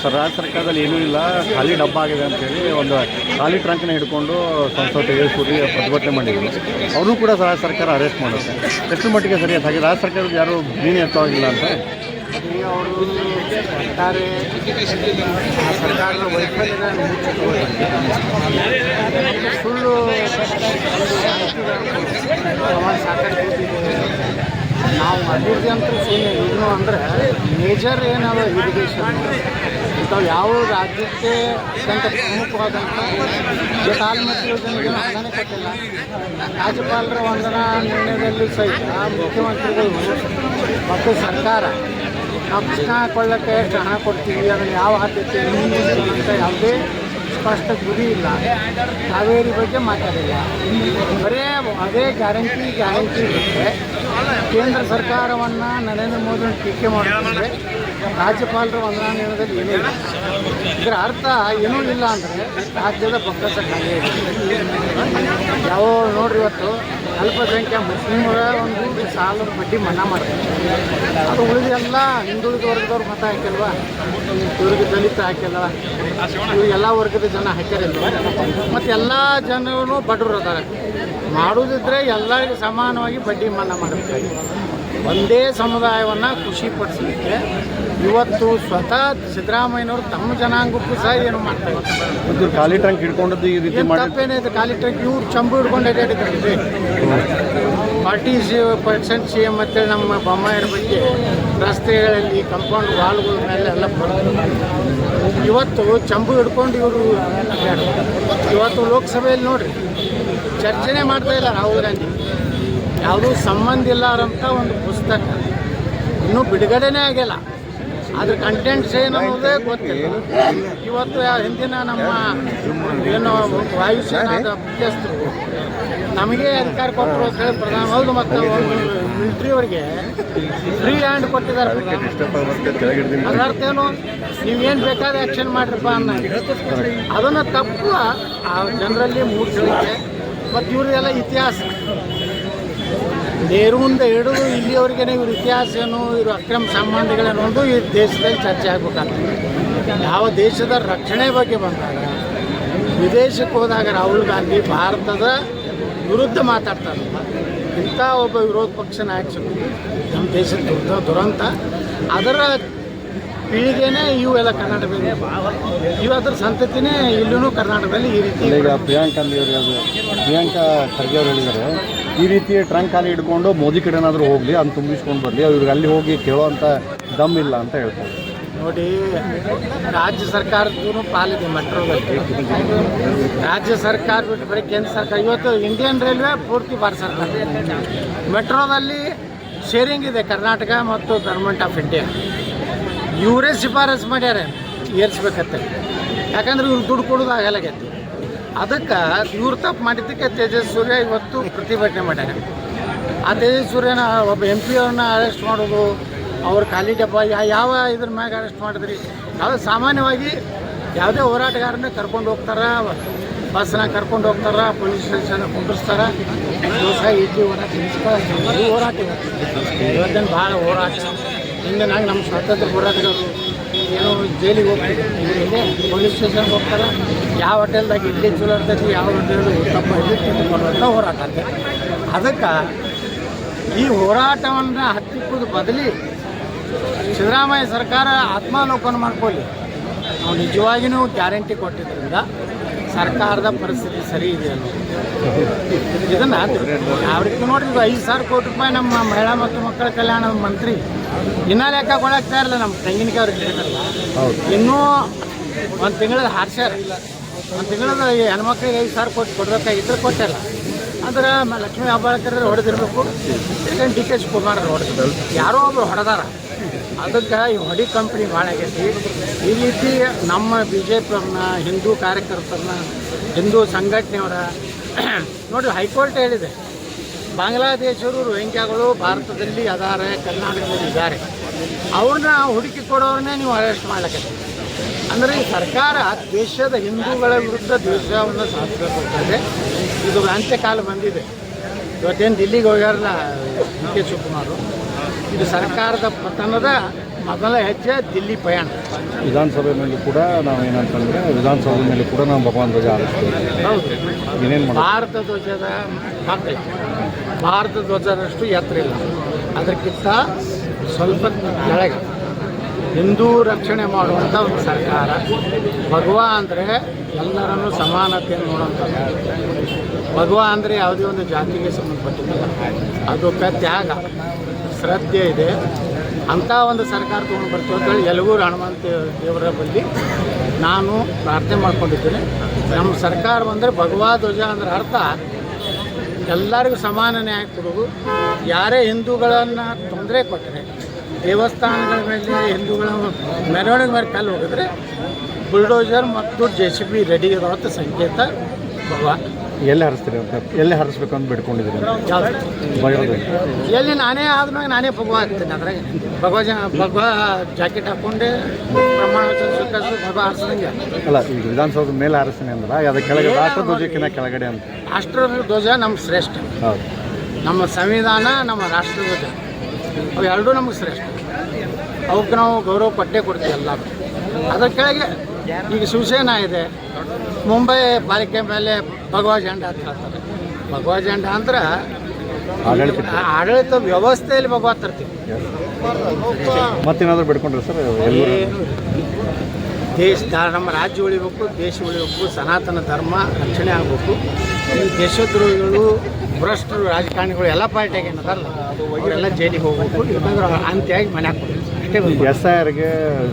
Sir ರಾಜ್ಯ ಸರ್ಕಾರದಲ್ಲಿ ಏನೂ ಇಲ್ಲ, ಖಾಲಿ ಡಬ್ಬ ಆಗಿದೆ ಅಂತೇಳಿ ಒಂದು ಖಾಲಿ ಟ್ರಂಕ್ನ ಹಿಡ್ಕೊಂಡು ಸಂಸದ ತೇಜಸ್ವಿ ಪ್ರತಿಭಟನೆ ಮಾಡಿದ್ರು. ಅವರು ಕೂಡ ರಾಜ್ಯ ಸರ್ಕಾರ ಅರೆಸ್ಟ್ ಮಾಡುತ್ತೆ. ಎಷ್ಟು ಮಟ್ಟಿಗೆ ಸರಿ ಹಾಗೆ ರಾಜ್ಯ ಸರ್ಕಾರದ ಯಾರು ನೀನು ಎತ್ತವಾಗಿಲ್ಲ ಅಂತ ಅವರು ಒಟ್ಟಾರೆ ಆ ಸರ್ಕಾರದ ವೈಫಲ್ಯದ ಸುಳ್ಳು ಸಾಕಷ್ಟು ನಾವು ಅಭಿವೃದ್ಧಿ ಅಂತ ಸುಮ್ಮನೆ ಏನು ಅಂದರೆ ಮೇಜರ್ ಏನಾದ ಇರಿಗೇಷನ್ ಇಂಥವು ಯಾವ ರಾಜ್ಯಕ್ಕೆ ಅತ್ಯಂತ ಪ್ರಮುಖವಾದಂಥ ತಾಲ್ಮಟ್ಟಿ ಯೋಜನೆಗೆ ಹಣನೇ ಕೊಟ್ಟಿಲ್ಲ. ರಾಜ್ಯಪಾಲರ ವಂದನಾ ನಿರ್ಣಯದಲ್ಲಿ ಸಹಿತ ಮುಖ್ಯಮಂತ್ರಿಗಳು ಮತ್ತು ಸರ್ಕಾರ ನಾವು ಕೃಷ್ಣ ಕೊಳ್ಳಕ್ಕೆ ಎಷ್ಟು ಹಣ ಕೊಡ್ತೀವಿ, ಅದನ್ನು ಯಾವ ಆದ್ಯತೆ ಅಂತ ಯಾವುದೇ ಸ್ಪಷ್ಟ ಗುರಿ ಇಲ್ಲ. ಕಾವೇರಿ ಬಗ್ಗೆ ಮಾತಾಡಿಲ್ಲ, ಬರೇ ಅದೇ ಗ್ಯಾರಂಟಿ ಬಿಟ್ಟರೆ ಕೇಂದ್ರ ಸರ್ಕಾರವನ್ನು ನರೇಂದ್ರ ಮೋದಿ ಟೀಕೆ ಮಾಡಿದ್ರೆ ರಾಜ್ಯಪಾಲರ ವಂದನಾ ನಿರ್ಣಯದಲ್ಲಿ ಏನೂ ಇಲ್ಲ. ಇದರ ಅರ್ಥ ಏನೂ ಇಲ್ಲ ಅಂದರೆ ರಾಜ್ಯದ ಬೊಕ್ಕಸ ಖಾಲಿ ಇದೆ. ಯಾವ ನೋಡ್ರಿ, ಇವತ್ತು ಅಲ್ಪಸಂಖ್ಯಾ ಮುಸ್ಲಿಮರ ಒಂದು ಸಾಲ ಬಡ್ಡಿ ಮನ್ನಾ ಮಾಡ್ತಾರೆ. ಅದು ಉಳಿದೆಲ್ಲ ಹಿಂದುಳಿದ ವರ್ಗದವ್ರು ಮತ ಹಾಕಿಲ್ವಾ, ಇವ್ರಿಗೆ ದಲಿತ ಹಾಕಿಲ್ವ, ಇವ್ರಿಗೆ ಎಲ್ಲ ವರ್ಗದ ಜನ ಹಾಕಿರಲ್ವ, ಮತ್ತು ಎಲ್ಲ ಜನರು ಬಡವರು ಅದಾರೆ. ಮಾಡೋದಿದ್ರೆ ಎಲ್ಲರಿಗೂ ಸಮಾನವಾಗಿ ಬಡ್ಡಿ ಮನ್ನಾ ಮಾಡಬೇಕಾಗಿ ಒಂದೇ ಸಮುದಾಯವನ್ನು ಖುಷಿಪಡಿಸಲಿಕ್ಕೆ ಇವತ್ತು ಸ್ವತಃ ಸಿದ್ದರಾಮಯ್ಯನವರು ತಮ್ಮ ಜನಾಂಗಕ್ಕೂ ಸಹ ಏನು ಮಾಡ್ತಾರೆ. ಖಾಲಿ ಟ್ರಂಕ್ ಹಿಡ್ಕೊಂಡದ್ದು ಈ ರೀತಿ ತಪ್ಪೇನೈತೆ? ಖಾಲಿ ಟ್ರಂಕ್ ಇವ್ರು ಚಂಬು ಹಿಡ್ಕೊಂಡು ಅಡ್ಡಾಡಿದ್ದಾರೆ. 40% CM ಅಂತೇಳಿ ನಮ್ಮ ಬೊಮ್ಮಾಯರ ಬಗ್ಗೆ ರಸ್ತೆಗಳಲ್ಲಿ ಕಂಪೌಂಡ್ ವಾಲ್ಗಳ ಮೇಲೆ ಎಲ್ಲ ಬರೋದು. ಇವತ್ತು ಚಂಬು ಹಿಡ್ಕೊಂಡು ಇವರು ಇವತ್ತು ಲೋಕಸಭೆಯಲ್ಲಿ ನೋಡ್ರಿ ಚರ್ಚೆನೇ ಮಾಡ್ತಾ ಇಲ್ಲ ರಾಹುಲ್ ಗಾಂಧಿ. ಯಾವುದೂ ಸಂಬಂಧ ಇಲ್ಲಾರಂಥ ಒಂದು ಪುಸ್ತಕ ಇನ್ನೂ ಬಿಡುಗಡೆನೇ ಆಗಿಲ್ಲ. ಅದ್ರ ಕಂಟೆಂಟ್ಸ್ ಏನನ್ನೋದೇ ಗೊತ್ತಿಲ್ಲ. ಇವತ್ತು ಹಿಂದಿನ ನಮ್ಮ ಏನು ವಾಯುಸೇನಾದ ಮುಖ್ಯಸ್ಥರು ನಮಗೆ ಅಧಿಕಾರ ಕೊಟ್ಟರು ಅಂತ ಹೇಳಿ ಪ್ರಧಾನ ಹೌದು, ಮತ್ತು ಮಿಲಿಟ್ರಿಯವರಿಗೆ ಫ್ರೀ ಹ್ಯಾಂಡ್ ಕೊಟ್ಟಿದ್ದಾರೆ. ಅದರ ಅರ್ಥ ಏನು? ನೀವೇನು ಬೇಕಾದ ಆ್ಯಕ್ಷನ್ ಮಾಡಿರಪ್ಪ ಅನ್ನೋ ಅದನ್ನು ತಪ್ಪು ಆ ಜನರಲ್ಲಿ ಮೂಡಿಸಲಿಕ್ಕೆ. ಮತ್ತು ಇವ್ರದೆಲ್ಲ ಇತಿಹಾಸ ನೆಹರುವಿಂದ ಹಿಡಿದು ಇಲ್ಲಿಯವರೆಗೇ ಇವ್ರ ಇತಿಹಾಸ ಏನು, ಇವರು ಅಕ್ರಮ ಸಂಬಂಧಗಳೇನು ಒಂದು ಈ ದೇಶದಲ್ಲಿ ಚರ್ಚೆ ಆಗಬೇಕಾಗ್ತದೆ. ಯಾವ ದೇಶದ ರಕ್ಷಣೆ ಬಗ್ಗೆ ಬಂದಾಗ ವಿದೇಶಕ್ಕೆ ಹೋದಾಗ ರಾಹುಲ್ ಗಾಂಧಿ ಭಾರತದ ವಿರುದ್ಧ ಮಾತಾಡ್ತಾರೆ. ಇಂಥ ಒಬ್ಬ ವಿರೋಧ ಪಕ್ಷ ನಾಯಕರು ನಮ್ಮ ದೇಶದ ದುರಂತ. ಅದರ ಪೀಳಿಗೆನೇ ಇವೆಲ್ಲ ಕರ್ನಾಟಕದಲ್ಲಿ ಅದರ ಸಂತತಿನೇ ಇಲ್ಲೂ ಕರ್ನಾಟಕದಲ್ಲಿ ಈ ರೀತಿ. ಈಗ ಪ್ರಿಯಾಂಕಾ ಖರ್ಗೆ ಅವರು ಹೇಳಿದ್ದಾರೆ, ಈ ರೀತಿ ಟ್ರಂಕ್ ಖಾಲಿ ಹಿಡ್ಕೊಂಡು ಮೋದಿ ಕಡೆನಾದರೂ ಹೋಗಲಿ, ಅದನ್ನು ತುಂಬಿಸ್ಕೊಂಡು ಬರಲಿ, ಅವ್ರಿಗೆ ಅಲ್ಲಿ ಹೋಗಿ ಕೇಳೋವಂಥ ದಮ್ ಇಲ್ಲ ಅಂತ ಹೇಳ್ತಾರೆ. ನೋಡಿ, ರಾಜ್ಯ ಸರ್ಕಾರದ್ದು ಪಾಲಿದೆ ಮೆಟ್ರೋದಲ್ಲಿ. ರಾಜ್ಯ ಸರ್ಕಾರ ಬಿಟ್ಟು ಬರೀ ಕೇಂದ್ರ ಸರ್ಕಾರ. ಇವತ್ತು ಇಂಡಿಯನ್ ರೈಲ್ವೆ ಪೂರ್ತಿ ಭಾರತ ಸರ್ಕಾರ. ಮೆಟ್ರೋದಲ್ಲಿ ಶೇರಿಂಗ್ ಇದೆ ಕರ್ನಾಟಕ ಮತ್ತು ಗೌರ್ಮೆಂಟ್ ಆಫ್ ಇಂಡಿಯಾ. ಇವರೇ ಶಿಫಾರಸು ಮಾಡ್ಯಾರ ಏರಿಸ್ಬೇಕಂತ. ಯಾಕಂದ್ರೆ ಇವ್ರು ದುಡ್ಡು ಕೊಡೋದು ಆಗಲಾಗೈತಿ. ಅದಕ್ಕೆ ಇವ್ರು ತಪ್ಪು ಮಾಡಿದ್ದಕ್ಕೆ ತೇಜಸ್ವಿ ಇವತ್ತು ಪ್ರತಿಭಟನೆ ಮಾಡ್ಯಾರ. ಆ ತೇಜಸ್ವಿನ ಒಬ್ಬ MP ಅವ್ರನ್ನ ಅರೆಸ್ಟ್ ಮಾಡೋದು, ಅವ್ರ ಖಾಲಿ ಡಬ್ಬ ಯಾವ ಇದ್ರ ಮ್ಯಾಗ ಅರೆಸ್ಟ್ ಮಾಡಿದ್ರಿ? ಯಾವುದೇ ಸಾಮಾನ್ಯವಾಗಿ ಯಾವುದೇ ಹೋರಾಟಗಾರನೇ ಕರ್ಕೊಂಡು ಹೋಗ್ತಾರೆ, ಬಸ್ನಾಗ ಕರ್ಕೊಂಡು ಹೋಗ್ತಾರೆ, ಪೊಲೀಸ್ ಸ್ಟೇಷನ್ ಕುಂಡಿಸ್ತಾರೆ. ದಿವಸ ಇಡ್ಲಿ ಹೋರಾಟ ಹೋರಾಟ ಇವತ್ತೇನು ಭಾಳ ಹೋರಾಟ. ಹಿಂದಿನಾಗ ನಮ್ಮ ಸ್ವಾತಂತ್ರ್ಯ ಹೋರಾಟಗಾರರು ಏನು ಜೈಲಿಗೆ ಹೋಗ್ತೀವಿ, ಇವರಿಗೆ ಪೊಲೀಸ್ ಸ್ಟೇಷನ್ಗೆ ಹೋಗ್ತಾರೆ. ಯಾವ ಹೋಟೆಲ್ದಾಗ ಇಡ್ಲಿ ಚಲೋ ಇರ್ತೈತಿ, ಯಾವ ಹೋಟೆಲ್ ತಪ್ಪ ಇದ್ದಂಥ ಹೋರಾಟ ಅಂತ. ಅದಕ್ಕೆ ಈ ಹೋರಾಟವನ್ನು ಹತ್ತಿಕ್ಕುವುದು ಬದಲಿ ಸಿದ್ದರಾಮಯ್ಯ ಸರ್ಕಾರ ಆತ್ಮಾವಲೋಕನ ಮಾಡ್ಕೊಳ್ಳಿ. ನಾವು ನಿಜವಾಗಿಯೂ ಗ್ಯಾರಂಟಿ ಕೊಟ್ಟಿದ್ದರಿಂದ ಸರ್ಕಾರದ ಪರಿಸ್ಥಿತಿ ಸರಿ ಇದೆ ಅನ್ನೋದು. ಇದನ್ನು ಯಾವ ರೀತಿ ನೋಡಿರಿ, 5,000 ಕೋಟಿ ರೂಪಾಯಿ ನಮ್ಮ ಮಹಿಳಾ ಮತ್ತು ಮಕ್ಕಳ ಕಲ್ಯಾಣ ಮಂತ್ರಿ ಇನ್ನೂ ಲೆಕ್ಕ ಕೊಡಾಕ್ತಾ ಇರಲ್ಲ. ನಮ್ಮ ತೆಂಗಿನಕಾಯಿ ಅವ್ರಿಗೆ ಹೇಳಿದ್ರಲ್ಲ, ಇನ್ನೂ ಒಂದು ತಿಂಗಳದ ಹಾರ್ಸ್ಯಾರ. ಒಂದು ತಿಂಗಳದ ಹೆಣ್ಮಕ್ಳಿಗೆ 5,000 ಕೋಟಿ ಕೊಡಬೇಕಾಗಿದ್ದರೆ ಕೊಟ್ಟಿಲ್ಲ. ಅಂದ್ರೆ ಲಕ್ಷ್ಮೀ ಹೆಬ್ಬಾಳ್ಕರ್ ಹೊಡೆದಿರಬೇಕು, ಸೆಕೆಂಡ್ DK ಶಿವಕುಮಾರ್ ಹೊಡೆದ್ರು, ಯಾರೋ ಒಬ್ಬರು ಹೊಡೆದಾರ. ಅದಕ್ಕೆ ಈ ಹೊಡಿ ಕಂಪ್ನಿ ಭಾಳ ಆಗೈತಿ. ಈ ರೀತಿ ನಮ್ಮ BJP ಅವ್ರನ್ನ, ಹಿಂದೂ ಕಾರ್ಯಕರ್ತರನ್ನ, ಹಿಂದೂ ಸಂಘಟನೆಯವರ ನೋಡಿ ಹೈಕೋರ್ಟ್ ಹೇಳಿದೆ, ಬಾಂಗ್ಲಾದೇಶರು ರೋಹಿಂಗ್ಯಾಗಳು ಭಾರತದಲ್ಲಿ ಅದಾರೆ, ಕರ್ನಾಟಕದಲ್ಲಿ ಇದ್ದಾರೆ, ಅವ್ರನ್ನ ಹುಡುಕಿ ಕೊಡೋರನ್ನೇ ನೀವು ಅರೆಸ್ಟ್ ಮಾಡ್ಲಿಕ್ಕೆ. ಅಂದರೆ ಈ ಸರ್ಕಾರ ದೇಶದ ಹಿಂದೂಗಳ ವಿರುದ್ಧ ದ್ವೇಷವನ್ನು ಸಾಧಿಸಬೇಕಾಗಿದೆ. ಇದು ಅಂತ್ಯಕಾಲ ಬಂದಿದೆ. ಇವತ್ತೇನು ದಿಲ್ಲಿಗೆ ಹೋಗ್ಯಾರಲ್ಲ DK ಶಿವಕುಮಾರ್, ಇದು ಸರ್ಕಾರದ ಪತನದ ಮೊದಲ ಹೆಜ್ಜೆ ದಿಲ್ಲಿ ಪಯಣ. ವಿಧಾನಸಭೆ ಮೇಲೆ ಕೂಡ ನಾವೇನಂತಂದರೆ ವಿಧಾನಸಭೆ ಮೇಲೆ ಕೂಡ ನಾವು ಭಗವಾನ್ ಧ್ವಜ ಹಾರಿಸ್ತೀವಿ. ಹೌದು, ಏನೇನು ಮಾಡೋದು? ಭಾರತ ಧ್ವಜದ ಮಕ್ಕಳು ಭಾರತ ಧ್ವಜದಷ್ಟು ಎತ್ತರ ಇಲ್ಲ, ಅದಕ್ಕಿಂತ ಸ್ವಲ್ಪ ಕೆಳಗೆ ಹಿಂದೂ ರಕ್ಷಣೆ ಮಾಡುವಂಥ ಒಂದು ಸರ್ಕಾರ. ಭಗವಾ ಅಂದರೆ ಎಲ್ಲರನ್ನೂ ಸಮಾನತೆಯನ್ನು ನೋಡುವಂಥದ್ದು. ಭಗವಾ ಅಂದರೆ ಯಾವುದೇ ಒಂದು ಜಾತಿಗೆ ಸಂಬಂಧಪಟ್ಟಿಲ್ಲ, ಅದಕ್ಕೆ ತ್ಯಾಗ ಶ್ರದ್ಧೆ ಇದೆ. ಅಂಥ ಒಂದು ಸರ್ಕಾರ ತೊಗೊಂಡು ಬರ್ತೀವಿ ಅಂತೇಳಿ ಯಲಗೂರು ಹನುಮಂತ ದೇವರ ಬಳಿ ನಾನು ಪ್ರಾರ್ಥನೆ ಮಾಡ್ಕೊಂಡಿದ್ದೇನೆ. ನಮ್ಮ ಸರ್ಕಾರ ಬಂದರೆ ಭಗವಾ ಧ್ವಜ ಅಂದ್ರೆ ಅರ್ಥ ಎಲ್ಲರಿಗೂ ಸಮಾನ ನ್ಯಾಯ ಕೊಡೋದು. ಯಾರೇ ಹಿಂದೂಗಳನ್ನು ತೊಂದರೆ ಕೊಟ್ಟರೆ, ದೇವಸ್ಥಾನಗಳ ಮೇಲೆ ಹಿಂದೂಗಳ ಮೆರವಣಿಗೆ ಮೇಲೆ ಕಲ್ಲು ಹೋಗಿದ್ರೆ ಬುಲ್ಡೋಜರ್ ಮತ್ತು JCB ರೆಡಿ ಇರೋವಂಥ ಸಂಕೇತ ಭಗವಾ. ಎಲ್ಲಿ ಹಾರಿಸ್ತೀರಿ ಅಂತ, ಎಲ್ಲಿ ಹಾರಿಸ್ಬೇಕು ಅಂತ ಬಿಡ್ಕೊಂಡಿದ್ದೀರಿ? ಎಲ್ಲಿ ನಾನೇ ಆದ್ಮೇಲೆ ನಾನೇ ಭಗವಾ ಆಗ್ತೇನೆ. ಅದ್ರಾಗ ಭಗವಾ ಜಾಕೆಟ್ ಹಾಕ್ಕೊಂಡೆ ಪ್ರಮಾಣ ವಚನ ಸ್ವೀಕರಿಸಿ ಭಗವಾ ಹಾರಿಸ್ದಂಗೆ. ಅಲ್ಲ, ಈಗ ವಿಧಾನಸೌಧದ ಮೇಲೆ ಹಾರಿಸ್ತೀನಿ ಅಂದ್ರೆ ಅದರ ಕೆಳಗೆ ರಾಷ್ಟ್ರ ಧ್ವಜಕ್ಕಿಂತ ಕೆಳಗಡೆ ಅಂತ. ರಾಷ್ಟ್ರ ಧ್ವಜ ನಮ್ಮ ಶ್ರೇಷ್ಠ. ಹೌದು, ನಮ್ಮ ಸಂವಿಧಾನ, ನಮ್ಮ ರಾಷ್ಟ್ರ ಧ್ವಜ ಅವು ಎರಡೂ ನಮಗೆ ಶ್ರೇಷ್ಠ. ಅವಕ್ಕೆ ನಾವು ಗೌರವ ಕೊಟ್ಟೇ ಕೊಡ್ತೀವಿ ಎಲ್ಲ. ಅದರ ಕೆಳಗೆ ಈಗ ಶಿವಸೇನಾ ಇದೆ, ಮುಂಬೈ ಪಾಲಿಕೆ ಮೇಲೆ ಭಗವಾ ಜೆಂಡಾ ಅಂತ ಹೇಳ್ತಾರೆ. ಭಗವಾ ಜೆಂಡಾ ಅಂದ್ರೆ ಆಡಳಿತ ವ್ಯವಸ್ಥೆಯಲ್ಲಿ ಭಗವಾ ತರ್ತೀವಿ. ಮತ್ತೇನಾದರೂ ಬಿಡ್ಕೊಂಡ್ರೆ ಸರ್? ಏನು ದೇಶ, ನಮ್ಮ ರಾಜ್ಯ ಉಳಿಬೇಕು, ದೇಶ ಉಳಿಬೇಕು, ಸನಾತನ ಧರ್ಮ ರಕ್ಷಣೆ ಆಗಬೇಕು. ಈ ದೇಶದ್ರೋಹಿಗಳು, ಭ್ರಷ್ಟರು, ರಾಜಕಾರಣಿಗಳು ಎಲ್ಲ ಪಾರ್ಟಿಯಾಗಿ ಏನದಾರಲ್ಲ ಅವರೆಲ್ಲ ಜೈಲಿಗೆ ಹೋಗ್ಬೇಕು. ಇಲ್ಲಾಂದ್ರೆ ಅಂತ್ಯಾಗಿ ಮನೆ ಹಾಕ್ಬೇಕು ಅಷ್ಟೇ. SIRಗೆ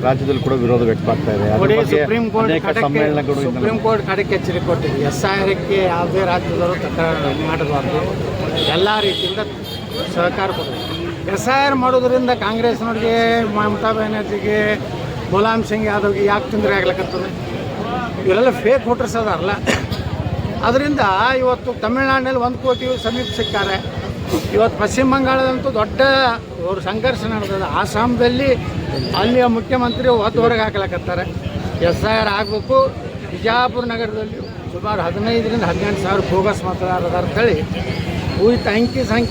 ರಾಜ್ಯದಲ್ಲಿ ಕೂಡ ವಿರೋಧ ವ್ಯಕ್ತವಾಗ್ತಾ ಇದೆ. ಸುಪ್ರೀಂ ಕೋರ್ಟ್ ಕಡೆಗೆ ಎಚ್ಚರಿಕೆ ಕೊಟ್ಟಿದೆ. SIRಕ್ಕೆ ಯಾವುದೇ ರಾಜ್ಯದವರು ತಕರಾರು ಮಾಡಬಾರ್ದು, ಎಲ್ಲ ರೀತಿಯಿಂದ ಸಹಕಾರ ಕೊಡಬೇಕು. SIR ಮಾಡೋದ್ರಿಂದ ಕಾಂಗ್ರೆಸ್ನವ್ರಿಗೆ, ಮಮತಾ ಬ್ಯಾನರ್ಜಿಗೆ, ಮುಲಾಯಂ ಸಿಂಗ್ ಯಾದವ್ಗೆ ಯಾಕೆ ತೊಂದರೆ ಆಗ್ಲಿಕ್ಕತ್ತದ? ಇವರೆಲ್ಲ ಫೇಕ್ ವೋಟರ್ಸ್ ಅದಾರಲ್ಲ. ಅದರಿಂದ ಇವತ್ತು ತಮಿಳ್ನಾಡಿನಲ್ಲಿ 1 ಕೋಟಿ ಸಮೀಪ ಸಿಕ್ಕಾರೆ. ಇವತ್ತು ಪಶ್ಚಿಮ ಬಂಗಾಳದಂತೂ ದೊಡ್ಡ ಅವರು ಸಂಘರ್ಷ ನಡೆದಿದೆ. ಆಸಾಮದಲ್ಲಿ ಅಲ್ಲಿಯ ಮುಖ್ಯಮಂತ್ರಿ ಹೊರಗೆ ಹಾಕ್ಲಕತ್ತಾರೆ. SIR ಆಗಬೇಕು. ಬಿಜಾಪುರ ನಗರದಲ್ಲಿ ಸುಮಾರು 15 ರಿಂದ 18 ಸಾವಿರ ಬೋಗಸ್ ಮತದಾರರು ಅಂತೇಳಿ ಉಳಿತ ಅಂಕಿ ಸಂಖ್ಯೆ